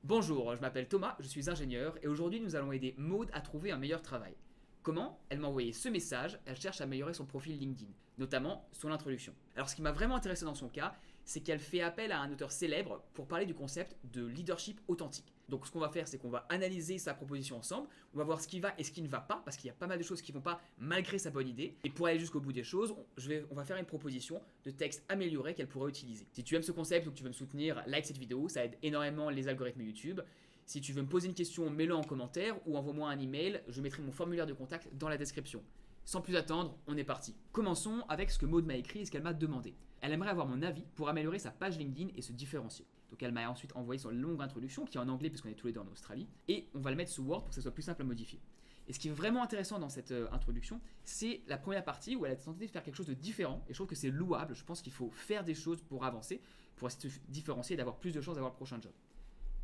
Bonjour, je m'appelle Thomas, je suis ingénieur et aujourd'hui nous allons aider Maud à trouver un meilleur travail. Comment? Elle m'a envoyé ce message, elle cherche à améliorer son profil LinkedIn, notamment son introduction. Alors ce qui m'a vraiment intéressé dans son cas, c'est qu'elle fait appel à un auteur célèbre pour parler du concept de leadership authentique. Donc ce qu'on va faire, c'est qu'on va analyser sa proposition ensemble, on va voir ce qui va et ce qui ne va pas, parce qu'il y a pas mal de choses qui ne vont pas malgré sa bonne idée. Et pour aller jusqu'au bout des choses, on va faire une proposition de texte amélioré qu'elle pourrait utiliser. Si tu aimes ce concept ou que tu veux me soutenir, like cette vidéo, ça aide énormément les algorithmes YouTube. Si tu veux me poser une question, mets-le en commentaire ou envoie-moi un email, je mettrai mon formulaire de contact dans la description. Sans plus attendre, on est parti. Commençons avec ce que Maud m'a écrit et ce qu'elle m'a demandé. Elle aimerait avoir mon avis pour améliorer sa page LinkedIn et se différencier. Donc elle m'a ensuite envoyé son longue introduction qui est en anglais puisqu'on est tous les deux en Australie. Et on va le mettre sous Word pour que ce soit plus simple à modifier. Et ce qui est vraiment intéressant dans cette introduction, c'est la première partie où elle a tenté de faire quelque chose de différent. Et je trouve que c'est louable. Je pense qu'il faut faire des choses pour avancer, pour se différencier et d'avoir plus de chances d'avoir le prochain job.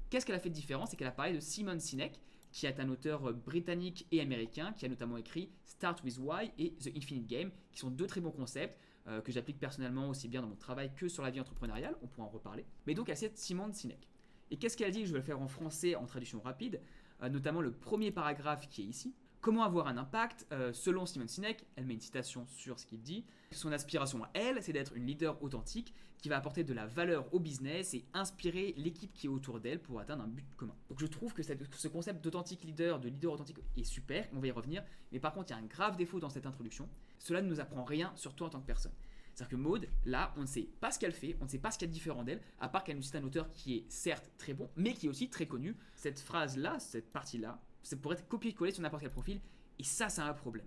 Qu'est-ce qu'elle a fait de différent? C'est qu'elle a parlé de Simon Sinek, qui est un auteur britannique et américain, qui a notamment écrit Start with Why et The Infinite Game, qui sont deux très bons concepts que j'applique personnellement aussi bien dans mon travail que sur la vie entrepreneuriale, on pourra en reparler. Mais donc elle cite Simon Sinek. Et qu'est-ce qu'elle dit? Je vais le faire en français en traduction rapide, notamment le premier paragraphe qui est ici. Comment avoir un impact? Selon Simon Sinek, elle met une citation sur ce qu'il dit. Son aspiration à elle, c'est d'être une leader authentique qui va apporter de la valeur au business et inspirer l'équipe qui est autour d'elle pour atteindre un but commun. Donc je trouve que ce concept d'authentique leader, de leader authentique est super, on va y revenir. Mais par contre, il y a un grave défaut dans cette introduction. Cela ne nous apprend rien sur toi en tant que personne. C'est-à-dire que Maud, là, on ne sait pas ce qu'elle fait, on ne sait pas ce qu'il y a de différent d'elle, à part qu'elle nous cite un auteur qui est certes très bon, mais qui est aussi très connu. Cette phrase-là, cette partie-là, ça pourrait être copié-collé sur n'importe quel profil, et ça, c'est un problème.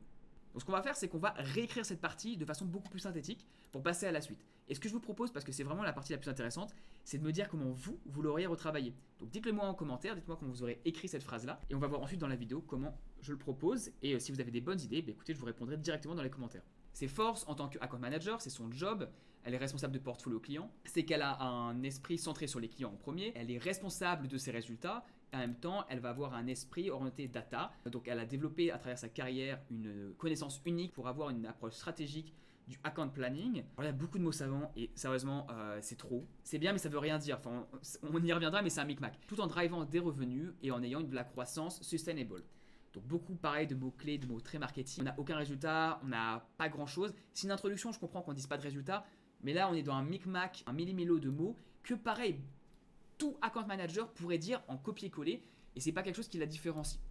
Donc ce qu'on va faire, c'est qu'on va réécrire cette partie de façon beaucoup plus synthétique pour passer à la suite. Et ce que je vous propose, parce que c'est vraiment la partie la plus intéressante, c'est de me dire comment vous l'auriez retravaillé. Donc dites-le moi en commentaire, dites-moi comment vous aurez écrit cette phrase-là, et on va voir ensuite dans la vidéo comment je le propose. Et si vous avez des bonnes idées, écoutez, je vous répondrai directement dans les commentaires. Ses forces en tant qu'account manager, c'est son job. Elle est responsable de portfolio client. C'est qu'elle a un esprit centré sur les clients en premier. Elle est responsable de ses résultats. Et en même temps, elle va avoir un esprit orienté data. Donc, elle a développé à travers sa carrière une connaissance unique pour avoir une approche stratégique du account planning. Alors, il y a beaucoup de mots savants et sérieusement, c'est trop. C'est bien, mais ça veut rien dire. Enfin, on y reviendra, mais c'est un micmac. Tout en drivant des revenus et en ayant de la croissance sustainable. Donc beaucoup pareil de mots-clés, de mots très marketing. On n'a aucun résultat, on n'a pas grand-chose. C'est une introduction, je comprends qu'on ne dise pas de résultat, mais là on est dans un micmac, un millimélo de mots que pareil, tout account manager pourrait dire en copier-coller et c'est pas quelque chose qui la différencie.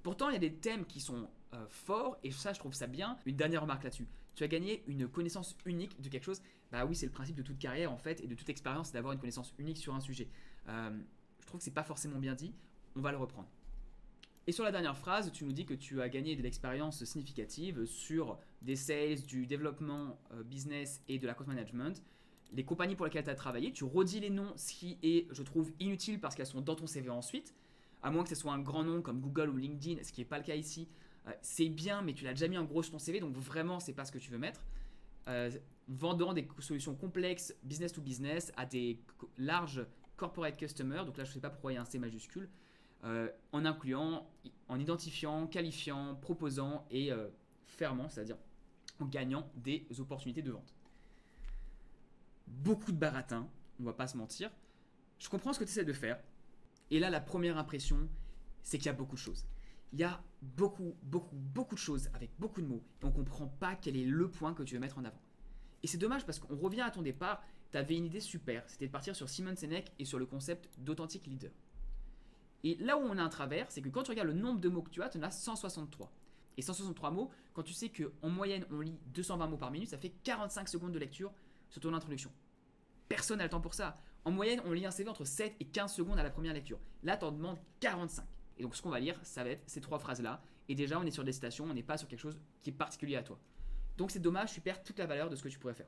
Pourtant, il y a des thèmes qui sont forts et ça, je trouve ça bien. Une dernière remarque là-dessus. Tu as gagné une connaissance unique de quelque chose. Bah oui, c'est le principe de toute carrière en fait et de toute expérience, c'est d'avoir une connaissance unique sur un sujet. Je trouve que c'est pas forcément bien dit. On va le reprendre. Et sur la dernière phrase, tu nous dis que tu as gagné de l'expérience significative sur des sales, du développement business et de la cost management. Les compagnies pour lesquelles tu as travaillé, tu redis les noms, ce qui est, je trouve, inutile parce qu'elles sont dans ton CV ensuite. À moins que ce soit un grand nom comme Google ou LinkedIn, ce qui n'est pas le cas ici. C'est bien, mais tu l'as déjà mis en gros sur ton CV, donc vraiment, c'est pas ce que tu veux mettre. Vendant des solutions complexes, business to business, à des larges corporate customers, donc là, je ne sais pas pourquoi il y a un C majuscule. En incluant, en identifiant, qualifiant, proposant et fermant, c'est-à-dire en gagnant des opportunités de vente. Beaucoup de baratin, on va pas se mentir. Je comprends ce que tu essaies de faire. Et là, la première impression, c'est qu'il y a beaucoup de choses. Il y a beaucoup de choses avec beaucoup de mots. Et on comprend pas quel est le point que tu veux mettre en avant. Et c'est dommage parce qu'on revient à ton départ, tu avais une idée super, c'était de partir sur Simon Sinek et sur le concept d'authentique leader. Et là où on a un travers, c'est que quand tu regardes le nombre de mots que tu as, tu en as 163. Et 163 mots, quand tu sais qu'en moyenne on lit 220 mots par minute, ça fait 45 secondes de lecture sur ton introduction. Personne n'a le temps pour ça. En moyenne, on lit un CV entre 7 et 15 secondes à la première lecture. Là, tu en demandes 45. Et donc ce qu'on va lire, ça va être ces trois phrases-là. Et déjà, on est sur des citations, on n'est pas sur quelque chose qui est particulier à toi. Donc c'est dommage, tu perds toute la valeur de ce que tu pourrais faire.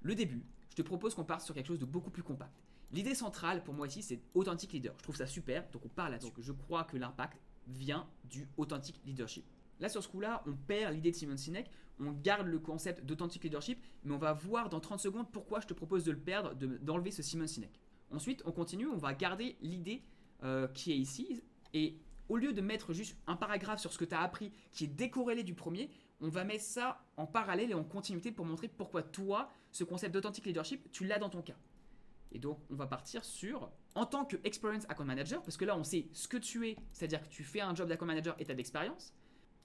Le début, je te propose qu'on parte sur quelque chose de beaucoup plus compact. L'idée centrale pour moi ici, c'est authentic leader. Je trouve ça super, donc on part là-dessus. Je crois que l'impact vient du authentic leadership. Là, sur ce coup-là, on perd l'idée de Simon Sinek, on garde le concept d'authentic leadership, mais on va voir dans 30 secondes pourquoi je te propose de le perdre, d'enlever ce Simon Sinek. Ensuite, on continue, on va garder l'idée qui est ici, et au lieu de mettre juste un paragraphe sur ce que tu as appris qui est décorrélé du premier, on va mettre ça en parallèle et en continuité pour montrer pourquoi toi, ce concept d'authentic leadership, tu l'as dans ton cas. Et donc, on va partir sur En tant que Experience Account Manager, parce que là on sait ce que tu es, c'est-à-dire que tu fais un job d'account manager et tu as de l'expérience,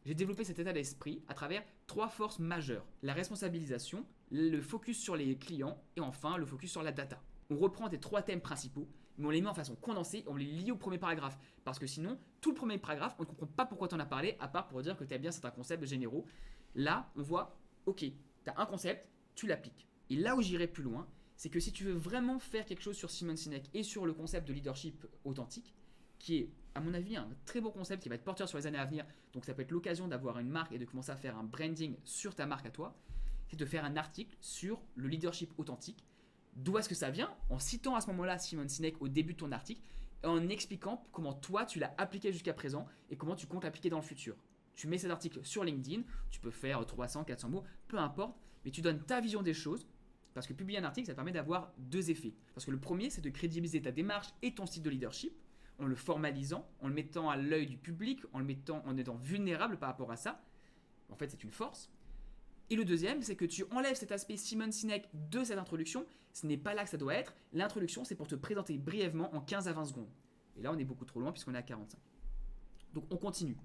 j'ai développé cet état d'esprit à travers 3 forces majeures. La responsabilisation, le focus sur les clients et enfin le focus sur la data. On reprend tes 3 thèmes principaux, mais on les met en façon condensée et on les lie au premier paragraphe. Parce que sinon, tout le premier paragraphe, on ne comprend pas pourquoi tu en as parlé, à part pour dire que tu aimes bien certains concepts généraux. Là, on voit, ok, tu as un concept, tu l'appliques. Et là où j'irai plus loin, c'est que si tu veux vraiment faire quelque chose sur Simon Sinek et sur le concept de leadership authentique, qui est, à mon avis, un très beau concept qui va être porteur sur les années à venir, donc ça peut être l'occasion d'avoir une marque et de commencer à faire un branding sur ta marque à toi, c'est de faire un article sur le leadership authentique. D'où est-ce que ça vient? En citant à ce moment-là Simon Sinek au début de ton article, et en expliquant comment toi tu l'as appliqué jusqu'à présent et comment tu comptes l'appliquer dans le futur. Tu mets cet article sur LinkedIn, tu peux faire 300, 400 mots, peu importe, mais tu donnes ta vision des choses. Parce que publier un article, ça te permet d'avoir 2 effets. Parce que le premier, c'est de crédibiliser ta démarche et ton style de leadership, en le formalisant, en le mettant à l'œil du public, en étant vulnérable par rapport à ça. En fait, c'est une force. Et le deuxième, c'est que tu enlèves cet aspect Simon Sinek de cette introduction. Ce n'est pas là que ça doit être. L'introduction, c'est pour te présenter brièvement en 15 à 20 secondes. Et là, on est beaucoup trop loin puisqu'on est à 45. Donc, on continue.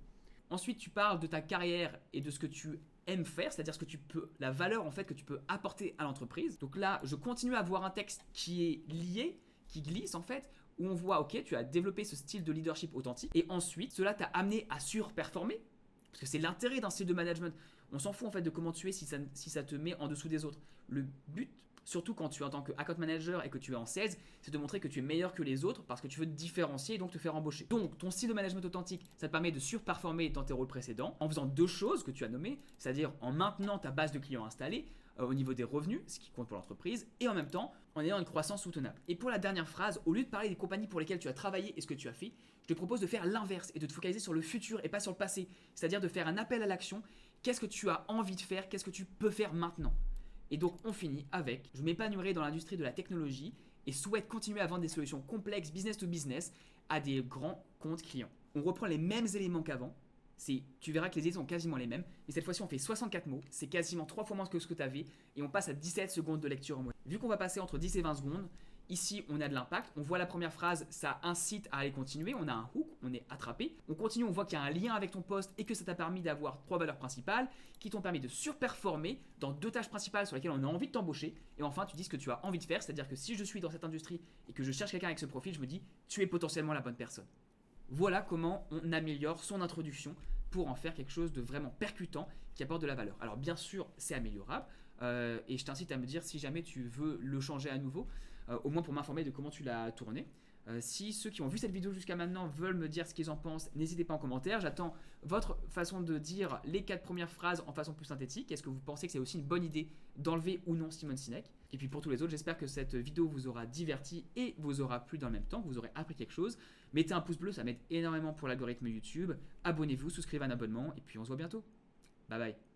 Ensuite, tu parles de ta carrière et de ce que tu aimes faire, c'est-à-dire ce que tu peux, la valeur en fait que tu peux apporter à l'entreprise. Donc là, je continue à voir un texte qui est lié, qui glisse en fait, où on voit, ok, tu as développé ce style de leadership authentique, et ensuite, cela t'a amené à surperformer, parce que c'est l'intérêt d'un style de management. On s'en fout en fait de comment tu es si ça te met en dessous des autres. Le but, surtout quand tu es en tant qu'account manager et que tu es en sales, c'est de montrer que tu es meilleur que les autres parce que tu veux te différencier et donc te faire embaucher. Donc ton style de management authentique, ça te permet de surperformer dans tes rôles précédents en faisant 2 choses que tu as nommées, c'est-à-dire en maintenant ta base de clients installée au niveau des revenus, ce qui compte pour l'entreprise, et en même temps en ayant une croissance soutenable. Et pour la dernière phrase, au lieu de parler des compagnies pour lesquelles tu as travaillé et ce que tu as fait, je te propose de faire l'inverse et de te focaliser sur le futur et pas sur le passé, c'est-à-dire de faire un appel à l'action. Qu'est-ce que tu as envie de faire? Qu'est-ce que tu peux faire maintenant? Et donc on finit avec: je m'épanouirai dans l'industrie de la technologie et souhaite continuer à vendre des solutions complexes business to business à des grands comptes clients. On reprend les mêmes éléments qu'avant. Tu verras que les idées sont quasiment les mêmes, mais cette fois-ci on fait 64 mots, c'est quasiment 3 fois moins que ce que tu avais, et on passe à 17 secondes de lecture en moyenne. Vu qu'on va passer entre 10 et 20 secondes, ici on a de l'impact, on voit la première phrase, ça incite à aller continuer, on a un hook, on est attrapé, on continue, on voit qu'il y a un lien avec ton poste et que ça t'a permis d'avoir 3 valeurs principales qui t'ont permis de surperformer dans 2 tâches principales sur lesquelles on a envie de t'embaucher, et enfin tu dis ce que tu as envie de faire, c'est-à-dire que si je suis dans cette industrie et que je cherche quelqu'un avec ce profil, je me dis tu es potentiellement la bonne personne. Voilà comment on améliore son introduction pour en faire quelque chose de vraiment percutant qui apporte de la valeur. Alors bien sûr, c'est améliorable et je t'incite à me dire si jamais tu veux le changer à nouveau, au moins pour m'informer de comment tu l'as tourné. Si ceux qui ont vu cette vidéo jusqu'à maintenant veulent me dire ce qu'ils en pensent, n'hésitez pas en commentaire. J'attends votre façon de dire les 4 premières phrases en façon plus synthétique. Est-ce que vous pensez que c'est aussi une bonne idée d'enlever ou non Simon Sinek? Et puis pour tous les autres, j'espère que cette vidéo vous aura diverti et vous aura plu dans le même temps, que vous aurez appris quelque chose. Mettez un pouce bleu, ça m'aide énormément pour l'algorithme YouTube. Abonnez-vous, souscrivez un abonnement et puis on se voit bientôt. Bye bye.